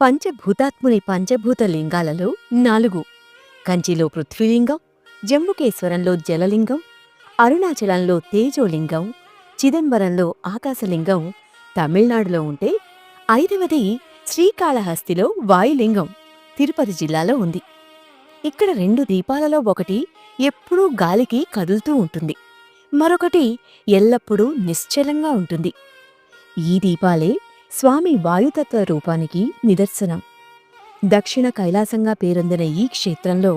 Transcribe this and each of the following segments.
పంచభూతాత్ముని పంచభూత లింగాలలో 4: కంచిలో పృథ్వీలింగం, జంబుకేశ్వరంలో జలలింగం, అరుణాచలంలో తేజోలింగం, చిదంబరంలో ఆకాశలింగం తమిళనాడులో ఉంటే 5వది శ్రీకాళహస్తిలో వాయులింగం తిరుపతి జిల్లాలో ఉంది. ఇక్కడ 2 దీపాలలో ఒకటి ఎప్పుడూ గాలికి కదులుతూ ఉంటుంది, మరొకటి ఎల్లప్పుడూ నిశ్చలంగా ఉంటుంది. ఈ దీపాలే స్వామి వాయుతత్వ రూపానికి నిదర్శనం. దక్షిణ కైలాసంగా పేరొందిన ఈ క్షేత్రంలో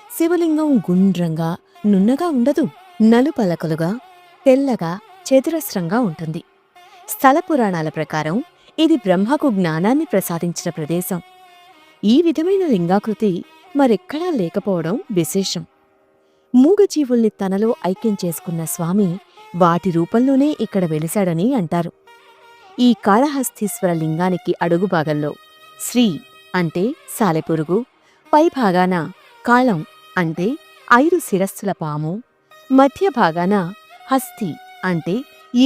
శివలింగం గుండ్రంగా, నున్నగా ఉండదు, నలుపలకలుగా, తెల్లగా, చతురస్రంగా ఉంటుంది. స్థల పురాణాల ప్రకారం ఇది బ్రహ్మకు జ్ఞానాన్ని ప్రసాదించిన ప్రదేశం. ఈ విధమైన లింగాకృతి మరెక్కడా లేకపోవడం విశేషం. మూగజీవుల్ని తనలో ఐక్యం చేసుకున్న స్వామి వాటి రూపంలోనే ఇక్కడ వెలిశాడని అంటారు. ఈ కాళహస్తీశ్వర లింగానికి అడుగు భాగంలో శ్రీ అంటే సాలెపురుగు, పైభాగాన కాళం అంటే 5 శిరస్సుల పాము, మధ్య భాగాన హస్తి అంటే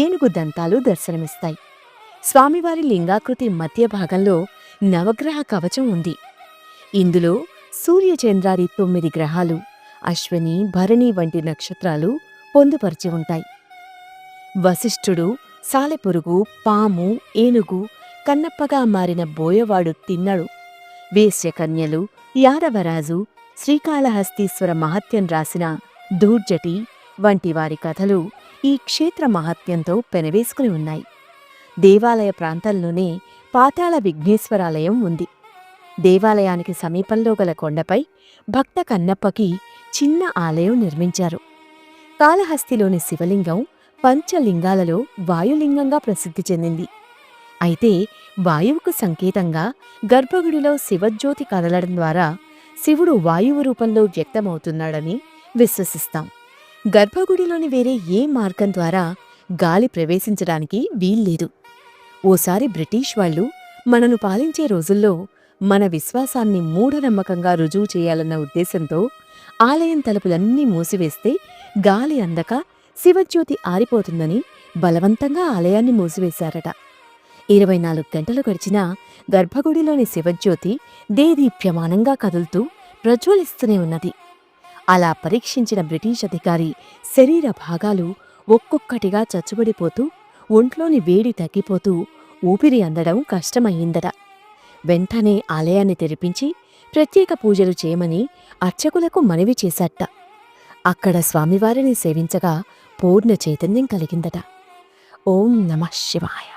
ఏనుగు దంతాలు దర్శనమిస్తాయి. స్వామివారి లింగాకృతి మధ్య భాగంలో నవగ్రహ కవచం ఉంది. ఇందులో సూర్యచంద్రాది 9 గ్రహాలు, అశ్వని, భరణి వంటి నక్షత్రాలు పొందుపరిచి ఉంటాయి. వశిష్ఠుడు, సాలెపురుగు, పాము, ఏనుగు, కన్నప్పగా మారిన బోయవాడు తిన్నడు, వేశ్యకన్యలు, యాదవరాజు, శ్రీకాళహస్తీశ్వర మహత్యం రాసిన దూర్జటి వంటి వారి కథలు ఈ క్షేత్ర మహత్యంతో పెనవేసుకుని ఉన్నాయి. దేవాలయ ప్రాంతంలోనే పాతాళ విఘ్నేశ్వరాలయం ఉంది. దేవాలయానికి సమీపంలో గల కొండపై భక్త కన్నప్పకి చిన్న ఆలయం నిర్మించారు. కాళహస్తిలోని శివలింగం పంచలింగాలలో వాయులింగంగా ప్రసిద్ధి చెందింది. అయితే వాయువుకు సంకేతంగా గర్భగుడిలో శివజ్యోతి కదలడం ద్వారా శివుడు వాయువు రూపంలో వ్యక్తమవుతున్నాడని విశ్వసిస్తాం. గర్భగుడిలోని వేరే ఏ మార్గం ద్వారా గాలి ప్రవేశించడానికి వీల్లేదు. ఓసారి బ్రిటిష్ వాళ్లు మనను పాలించే రోజుల్లో మన విశ్వాసాన్ని మూఢనమ్మకంగా రుజువు చేయాలన్న ఉద్దేశంతో ఆలయం తలుపులన్నీ మూసివేస్తే గాలి అందక శివజ్యోతి ఆరిపోతుందని బలవంతంగా ఆలయాన్ని మూసివేశారట. 24 గంటలు గడిచినా గర్భగుడిలోని శివజ్యోతి దేదీప్యమానంగా కదులుతూ ప్రజ్వలిస్తూనే ఉన్నది. అలా పరీక్షించిన బ్రిటిష్ అధికారి శరీర భాగాలు ఒక్కొక్కటిగా చచ్చుబడిపోతూ, ఒంట్లోని వేడి తగ్గిపోతూ ఊపిరి అందడం కష్టమయ్యిందట. వెంటనే ఆలయాన్ని తెరిపించి ప్రత్యేక పూజలు చేయమని అర్చకులకు మనవి చేశాట. అక్కడ స్వామివారిని సేవించగా పూర్ణ చైతన్యం కలిగిందట. ఓం నమః శివాయ.